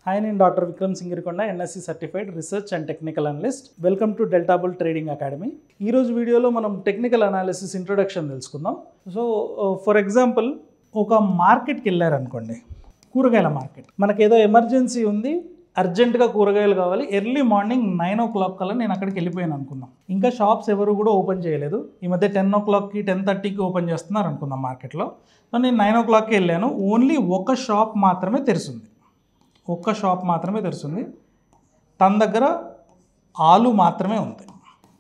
Hi, I'm Dr. Vikram Singirikonda, NSC Certified Research and Technical Analyst. Welcome to Delta Bull Trading Academy. In this video, we will technical analysis introduction. So, for example, ఒక మార్కెట్కి వెళ్ళారు అనుకోండి, కూరగాయల market. మనకి ఏదో emergency ఉంది, అర్జెంటుగా కూరగాయలు కావాలి, ఎర్లీ మార్నింగ్ 9 o'clock కల్లా నేను అక్కడికి వెళ్ళిపోయాను అనుకుందాం. ఇంకా షాప్స్ ఎవరు కూడా ఓపెన్ చేయలేదు. ఈ మధ్య 10 o'clockకి 10:30కి ఓపెన్ చేస్తున్నారు అనుకుందాం మార్కెట్లో. సో నేను 9 o'clockకి వెళ్ళాను, ఓన్లీ ఒక షాప్ మాత్రమే తెరిచింది. ఒక్క షాప్ మాత్రమే తెరుస్తుంది. తన దగ్గర ఆలు మాత్రమే ఉంది.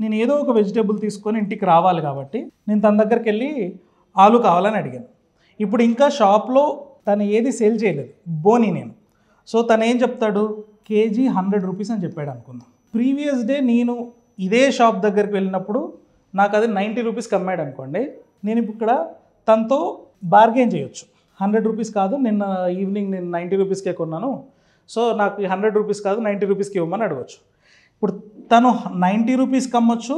నేను ఏదో ఒక వెజిటేబుల్ తీసుకొని ఇంటికి రావాలి కాబట్టి నేను తన దగ్గరికి వెళ్ళి ఆలు కావాలని అడిగాను. ఇప్పుడు ఇంకా షాప్లో తను ఏది సేల్ చేయలేదు, బోని నేను. సో తను ఏం చెప్తాడు, కేజీ 100 రూపీస్ అని చెప్పాడు అనుకుందాం. ప్రీవియస్ డే నేను ఇదే షాప్ దగ్గరికి వెళ్ళినప్పుడు నాకు అది 90 రూపీస్కి అమ్మాడు అనుకోండి. నేను ఇక్కడ తనతో బార్గెన్ చేయొచ్చు. 100 రూపీస్ కాదు, నిన్న ఈవినింగ్ నేను 90 రూపీస్కే కొన్నాను, సో నాకు 100 రూపీస్ కాదు 90 రూపీస్కి ఇవ్వమని అడగవచ్చు. ఇప్పుడు తను 90 రూపీస్కి అమ్మొచ్చు,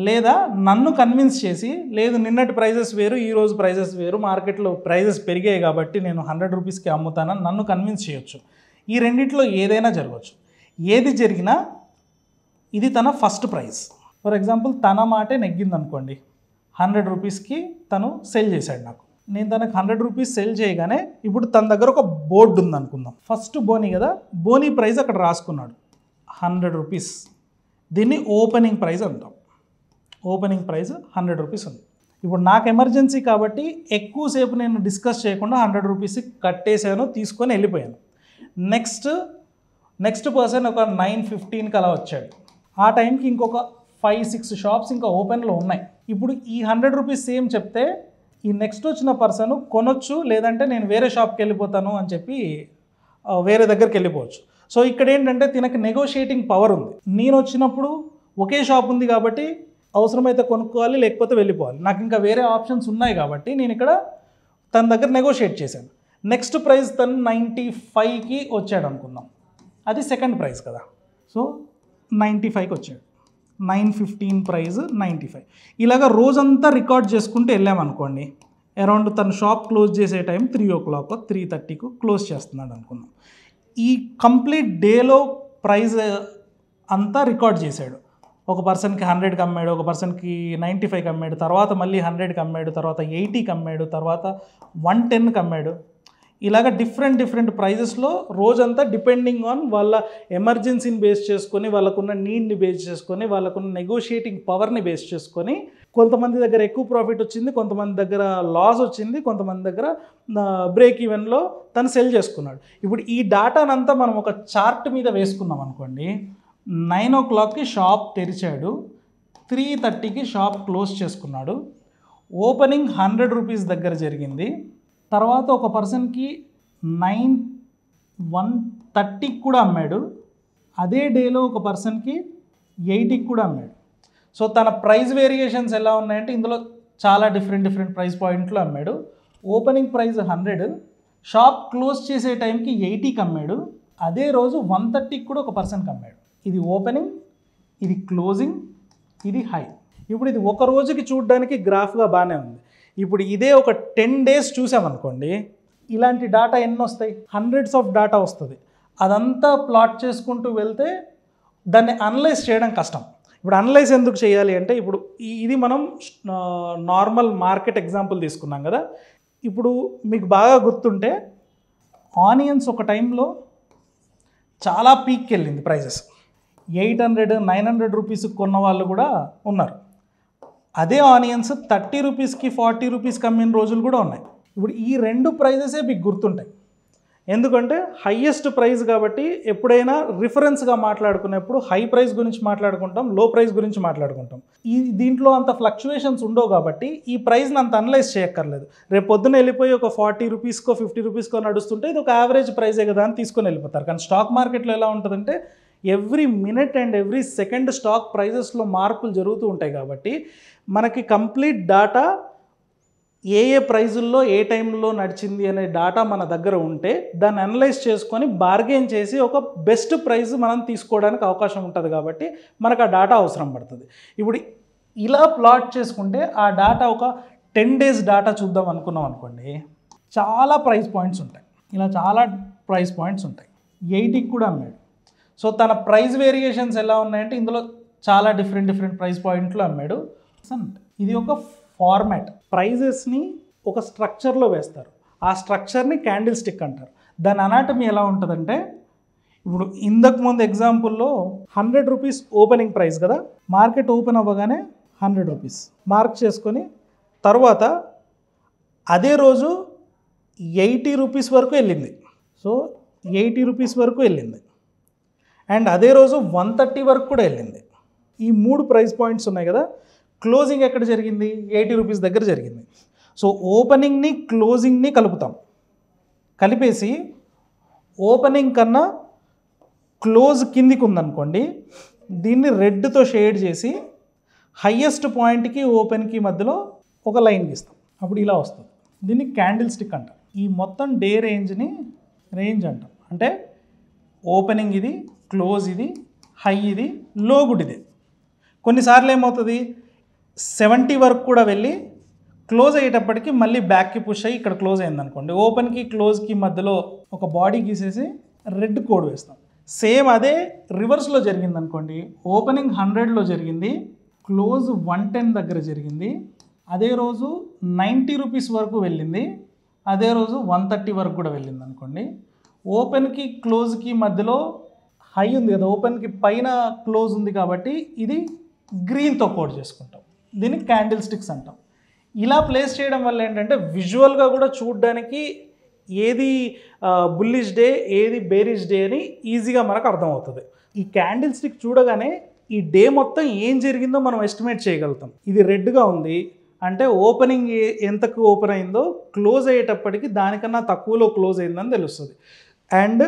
లేదా నన్ను కన్విన్స్ చేసి లేదు నిన్నటి ప్రైజెస్ వేరు, ఈరోజు ప్రైజెస్ వేరు, మార్కెట్లో ప్రైజెస్ పెరిగాయి కాబట్టి నేను 100 రూపీస్కి అమ్ముతానని నన్ను కన్విన్స్ చేయొచ్చు. ఈ రెండిట్లో ఏదైనా జరగవచ్చు. ఏది జరిగినా ఇది తన ఫస్ట్ ప్రైస్. ఫర్ ఎగ్జాంపుల్ తన మాటే నెగ్గింది అనుకోండి, 100 రూపీస్కి తను సెల్ చేశాడు నాకు. నేను తనకు 100 రూపీస్ సెల్ చేయగానే ఇప్పుడు తన దగ్గర ఒక బోర్డు ఉంది అనుకుందాం. ఫస్ట్ బోనీ కదా, బోనీ ప్రైస్ అక్కడ రాసుకున్నాడు 100 రూపీస్. దీన్ని ఓపెనింగ్ ప్రైస్ అంటాం. ఓపెనింగ్ ప్రైస్ 100 రూపీస్ ఉంది. ఇప్పుడు నాకు ఎమర్జెన్సీ కాబట్టి ఎక్కువసేపు నేను డిస్కస్ చేయకుండా 100 రూపీస్ కట్టేశాను, తీసుకొని వెళ్ళిపోయాను. నెక్స్ట్ పర్సన్ ఒక 9:15కి అలా వచ్చాడు. ఆ టైంకి ఇంకొక 5-6 షాప్స్ ఇంకా ఓపెన్లో ఉన్నాయి. ఇప్పుడు ఈ 100 రూపీస్ సేమ్ చెప్తే ఈ నెక్స్ట్ వచ్చిన పర్సన్ కొనొచ్చు, లేదంటే నేను వేరే షాప్కి వెళ్ళిపోతాను అని చెప్పి వేరే దగ్గరికి వెళ్ళిపోవచ్చు. సో ఇక్కడ ఏంటంటే తినకి నెగోషియేటింగ్ పవర్ ఉంది. నేను వచ్చినప్పుడు ఒకే షాప్ ఉంది కాబట్టి అవసరమైతే కొనుక్కోవాలి, లేకపోతే వెళ్ళిపోవాలి. నాకు ఇంకా వేరే ఆప్షన్స్ ఉన్నాయి కాబట్టి నేను ఇక్కడ తన దగ్గర నెగోషియేట్ చేశాను. నెక్స్ట్ ప్రైస్ తను 95కి వచ్చాడు అనుకుందాం, అది సెకండ్ ప్రైస్ కదా. సో 95కి వచ్చాడు, 9:15 ప్రైస్ 95. ఇలాగ రోజంతా రికార్డ్ చేసుకుంటూ వెళ్ళామనుకోండి, అరౌండ్ తన షాప్ క్లోజ్ చేసే టైం 3 o'clock 3:30కు క్లోజ్ చేస్తున్నాడు అనుకుందాం. ఈ కంప్లీట్ డేలో ప్రైస్ అంతా రికార్డ్ చేశాడు. ఒక పర్సన్కి 100కి అమ్మాడు, ఒక పర్సన్కి 95కి అమ్మాడు, తర్వాత మళ్ళీ 100కి అమ్మాడు, తర్వాత 80కి అమ్మాడు, తర్వాత 110కి అమ్మాడు. ఇలాగ డిఫరెంట్ ప్రైజెస్లో రోజంతా డిపెండింగ్ ఆన్ వాళ్ళ ఎమర్జెన్సీని బేస్ చేసుకొని, వాళ్ళకున్న నీడ్ని బేస్ చేసుకొని, వాళ్ళకున్న నెగోషియేటింగ్ పవర్ని బేస్ చేసుకొని కొంతమంది దగ్గర ఎక్కువ ప్రాఫిట్ వచ్చింది, కొంతమంది దగ్గర లాస్ వచ్చింది, కొంతమంది దగ్గర బ్రేక్ ఈవెన్లో తను సెల్ చేసుకున్నాడు. ఇప్పుడు ఈ డాటానంతా మనం ఒక చార్ట్ మీద వేసుకున్నాం అనుకోండి. 9 o'clockకి షాప్ తెరిచాడు, 3:30కి షాప్ క్లోజ్ చేసుకున్నాడు. ఓపెనింగ్ 100 రూపీస్ దగ్గర జరిగింది. తర్వాత ఒక పర్సన్కి 130కి కూడా అమ్మాడు. అదే డేలో ఒక పర్సన్కి 80కి కూడా అమ్మాడు. సో తన ప్రైస్ వేరియేషన్స్ ఎలా ఉన్నాయంటే ఇందులో చాలా డిఫరెంట్ ప్రైస్ పాయింట్లో అమ్మాడు. ఓపెనింగ్ ప్రైస్ 100, షాప్ క్లోజ్ చేసే టైంకి 80కి అమ్మాడు. అదే రోజు 130కి కూడా ఒక పర్సన్కి అమ్మాడు. ఇది ఓపెనింగ్, ఇది క్లోజింగ్, ఇది హై. ఇప్పుడు ఇది ఒక రోజుకి చూడడానికి గ్రాఫ్గా బాగానే ఉంది. ఇప్పుడు ఇదే ఒక 10 days చూసామనుకోండి, ఇలాంటి డాటా ఎన్ని వస్తాయి, హండ్రెడ్స్ ఆఫ్ డాటా వస్తుంది. అదంతా ప్లాట్ చేసుకుంటూ వెళ్తే దాన్ని అనలైజ్ చేయడం కష్టం. ఇప్పుడు అనలైజ్ ఎందుకు చేయాలి అంటే, ఇప్పుడు ఇది మనం నార్మల్ మార్కెట్ ఎగ్జాంపుల్ తీసుకున్నాం కదా. ఇప్పుడు మీకు బాగా గుర్తుంటే ఆనియన్స్ ఒక టైంలో చాలా పీక్కి వెళ్ళింది ప్రైజెస్. 800-900 రూపీస్కి కొన్న వాళ్ళు కూడా ఉన్నారు. అదే ఆనియన్స్ 30 రూపీస్కి 40 రూపీస్కి అమ్మిన రోజులు కూడా ఉన్నాయి. ఇప్పుడు ఈ రెండు ప్రైజెసే మీకు గుర్తుంటాయి, ఎందుకంటే హయ్యెస్ట్ ప్రైస్ కాబట్టి. ఎప్పుడైనా రిఫరెన్స్గా మాట్లాడుకునేప్పుడు హై ప్రైస్ గురించి మాట్లాడుకుంటాం, లో ప్రైస్ గురించి మాట్లాడుకుంటాం. దీంట్లో అంత ఫ్లక్చువేషన్స్ ఉండవు కాబట్టి ఈ ప్రైస్ని అంత అనలైజ్ చేయక్కర్లేదు. రేపు పొద్దున వెళ్ళిపోయి ఒక 40 రూపీస్కో 50 రూపీస్కో నడుస్తుంటే ఇది ఒక యావరేజ్ ప్రైజే కదా అని తీసుకొని వెళ్ళిపోతారు. కానీ స్టాక్ మార్కెట్లో ఎలా ఉంటుందంటే every minute and every second stock ప్రైజెస్లో మార్పులు జరుగుతూ ఉంటాయి కాబట్టి మనకి కంప్లీట్ డాటా ఏ ప్రైజుల్లో ఏ టైంలో నడిచింది అనే డాటా మన దగ్గర ఉంటే దాన్ని అనలైజ్ చేసుకొని బార్గెన్ చేసి ఒక బెస్ట్ ప్రైస్ మనం తీసుకోవడానికి అవకాశం ఉంటుంది కాబట్టి మనకు ఆ డాటా అవసరం పడుతుంది. ఇప్పుడు ఇలా ప్లాట్ చేసుకుంటే ఆ డాటా ఒక 10 days డాటా చూద్దాం అనుకున్నాం అనుకోండి, చాలా ప్రైస్ పాయింట్స్ ఉంటాయి. ఇలా చాలా ప్రైస్ పాయింట్స్ ఉంటాయి. 80కి కూడా అమ్మాడు. సో తన ప్రైస్ వేరియేషన్స్ ఎలా ఉన్నాయంటే ఇందులో చాలా డిఫరెంట్ ప్రైస్ పాయింట్లో అమ్మాడు. ఇది ఒక ఫార్మాట్. ప్రైజెస్ని ఒక స్ట్రక్చర్లో వేస్తారు. ఆ స్ట్రక్చర్ని క్యాండిల్ స్టిక్ అంటారు. దాని అనాటమీ ఎలా ఉంటుందంటే, ఇప్పుడు ఇంతకు ముందు ఎగ్జాంపుల్లో 100 రూపీస్ ఓపెనింగ్ ప్రైస్ కదా, మార్కెట్ ఓపెన్ అవ్వగానే 100 రూపీస్ మార్క్ చేసుకొని తర్వాత అదే రోజు 80 రూపీస్ వరకు వెళ్ళింది. సో 80 రూపీస్ వరకు వెళ్ళింది అండ్ అదే రోజు 130 వరకు కూడా వెళ్ళింది. ఈ 3 ప్రైస్ పాయింట్స్ ఉన్నాయి కదా, క్లోజింగ్ ఎక్కడ జరిగింది? 80 రూపీస్ దగ్గర జరిగింది. సో ఓపెనింగ్ని క్లోజింగ్ని కలుపుతాం. కలిపేసి ఓపెనింగ్ కన్నా క్లోజ్ కిందికి ఉందనుకోండి, దీన్ని రెడ్తో షేడ్ చేసి హయ్యెస్ట్ పాయింట్కి ఓపెన్కి మధ్యలో ఒక లైన్ గీస్తాం. అప్పుడు ఇలా వస్తుంది. దీన్ని క్యాండిల్ స్టిక్ అంటాం. ఈ మొత్తం డే రేంజ్ని రేంజ్ అంటాం. అంటే ఓపెనింగ్ ఇది, క్లోజ్ ఇది, హై ఇది, లో గుడ్ ఇది. కొన్నిసార్లు ఏమవుతుంది, 70 వరకు కూడా వెళ్ళి క్లోజ్ అయ్యేటప్పటికి మళ్ళీ బ్యాక్కి పుష్ అయ్యి ఇక్కడ క్లోజ్ అయింది అనుకోండి, ఓపెన్కి క్లోజ్కి మధ్యలో ఒక బాడీ గీసేసి రెడ్ కోడ్ వేస్తాం. సేమ్ అదే రివర్స్లో జరిగింది అనుకోండి, ఓపెనింగ్ 100లో జరిగింది, క్లోజ్ 110 దగ్గర జరిగింది, అదే రోజు 90 రూపీస్ వరకు వెళ్ళింది, అదే రోజు 130 వరకు కూడా వెళ్ళింది అనుకోండి, ఓపెన్కి క్లోజ్కి మధ్యలో హై ఉంది కదా, ఓపెన్కి పైన క్లోజ్ ఉంది కాబట్టి ఇది గ్రీన్తో కోడ్ చేసుకుంటాం. దీన్ని క్యాండిల్ స్టిక్స్ అంటాం. ఇలా ప్లేస్ చేయడం వల్ల ఏంటంటే విజువల్గా కూడా చూడడానికి ఏది బుల్లిష్ డే ఏది బేరిష్ డే అని ఈజీగా మనకు అర్థమవుతుంది. ఈ క్యాండిల్ స్టిక్ చూడగానే ఈ డే మొత్తం ఏం జరిగిందో మనం ఎస్టిమేట్ చేయగలుగుతాం. ఇది రెడ్గా ఉంది అంటే ఓపెనింగ్ ఎంతకు ఓపెన్ అయిందో క్లోజ్ అయ్యేటప్పటికి దానికన్నా తక్కువలో క్లోజ్ అయిందని తెలుస్తుంది. అండ్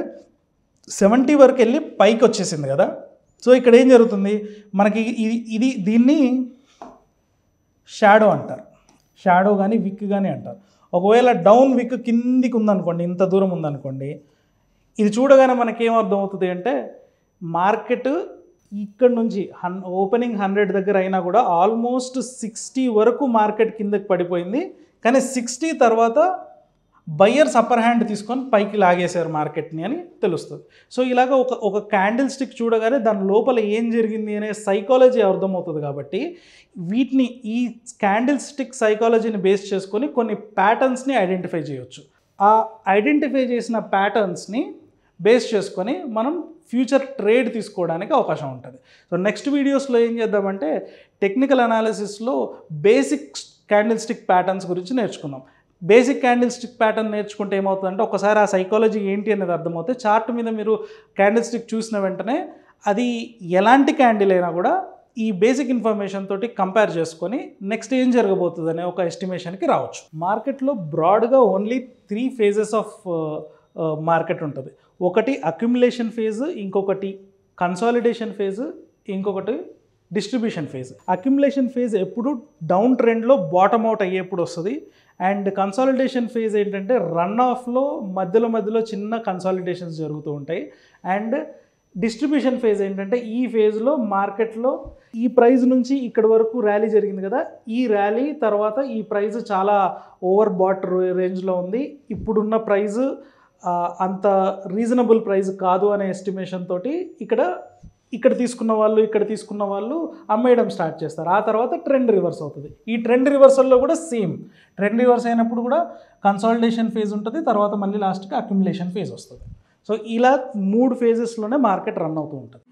70 వరకు వెళ్ళి పైకి వచ్చేసింది కదా. సో ఇక్కడ ఏం జరుగుతుంది, మనకి దీన్ని షాడో అంటారు. షాడో కానీ విక్ కానీ అంటారు. ఒకవేళ డౌన్ విక్ కిందికి ఉందనుకోండి, ఇంత దూరం ఉందనుకోండి, ఇది చూడగానే మనకేమర్థం అవుతుంది అంటే మార్కెట్ ఇక్కడ నుంచి ఓపెనింగ్ 100 దగ్గర అయినా కూడా ఆల్మోస్ట్ 60 వరకు మార్కెట్ కిందకి పడిపోయింది. కానీ 60 తర్వాత బయ్యర్స్ అప్పర్ హ్యాండ్ తీసుకొని పైకి లాగేశారు మార్కెట్ని అని తెలుస్తుంది. సో ఇలాగ ఒక క్యాండిల్ స్టిక్ చూడగానే దాని లోపల ఏం జరిగింది అనే సైకాలజీ అర్థమవుతుంది. కాబట్టి వీటిని ఈ క్యాండిల్ స్టిక్ సైకాలజీని బేస్ చేసుకొని కొన్ని ప్యాటర్న్స్ని ఐడెంటిఫై చేయొచ్చు. ఆ ఐడెంటిఫై చేసిన ప్యాటర్న్స్ని బేస్ చేసుకొని మనం ఫ్యూచర్ ట్రేడ్ తీసుకోవడానికి అవకాశం ఉంటుంది. సో నెక్స్ట్ వీడియోస్లో ఏం చేద్దామంటే టెక్నికల్ అనాలిసిస్లో బేసిక్ క్యాండిల్ స్టిక్ ప్యాటర్న్స్ గురించి నేర్చుకుందాం. బేసిక్ క్యాండిల్ స్టిక్ ప్యాటర్న్ నేర్చుకుంటే ఏమవుతుందంటే ఒకసారి ఆ సైకాలజీ ఏంటి అనేది అర్థమవుతుంది. చార్ట్ మీద మీరు క్యాండిల్ స్టిక్ చూసిన వెంటనే అది ఎలాంటి క్యాండిల్ అయినా కూడా ఈ బేసిక్ ఇన్ఫర్మేషన్ తోటి కంపేర్ చేసుకొని నెక్స్ట్ ఏం జరగబోతుంది అనే ఒక ఎస్టిమేషన్కి రావచ్చు. మార్కెట్లో బ్రాడ్గా ఓన్లీ 3 ఫేజెస్ ఆఫ్ మార్కెట్ ఉంటుంది. ఒకటి అక్యుములేషన్ ఫేజ్, ఇంకొకటి కన్సాలిడేషన్ ఫేజ్, ఇంకొకటి డిస్ట్రిబ్యూషన్ ఫేజ్. అక్యుములేషన్ ఫేజ్ ఎప్పుడు డౌన్ ట్రెండ్లో బాటమ్ అవుట్ అయ్యేప్పుడు వస్తుంది. అండ్ కన్సాలిడేషన్ ఫేజ్ ఏంటంటే రన్ ఆఫ్లో మధ్యలో చిన్న కన్సాలిడేషన్స్ జరుగుతూ ఉంటాయి. అండ్ డిస్ట్రిబ్యూషన్ ఫేజ్ ఏంటంటే ఈ ఫేజ్లో మార్కెట్లో ఈ ప్రైస్ నుంచి ఇక్కడ వరకు ర్యాలీ జరిగింది కదా, ఈ ర్యాలీ తర్వాత ఈ ప్రైస్ చాలా ఓవర్ బాట్ రేంజ్లో ఉంది, ఇప్పుడున్న ప్రైస్ అంత రీజనబుల్ ప్రైస్ కాదు అనే ఎస్టిమేషన్ తోటి ఇక్కడ తీసుకున్న వాళ్ళు అమ్మేయడం స్టార్ట్ చేస్తారు. ఆ తర్వాత ట్రెండ్ రివర్స్ అవుతుంది. ఈ ట్రెండ్ రివర్సల్లో కూడా సేమ్ ట్రెండ్ రివర్స్ అయినప్పుడు కూడా కన్సాలిడేషన్ ఫేజ్ ఉంటుంది, తర్వాత మళ్ళీ లాస్ట్కి అక్యుములేషన్ ఫేజ్ వస్తుంది. సో ఇలా 3 ఫేజెస్లోనే మార్కెట్ రన్ అవుతూ ఉంటుంది.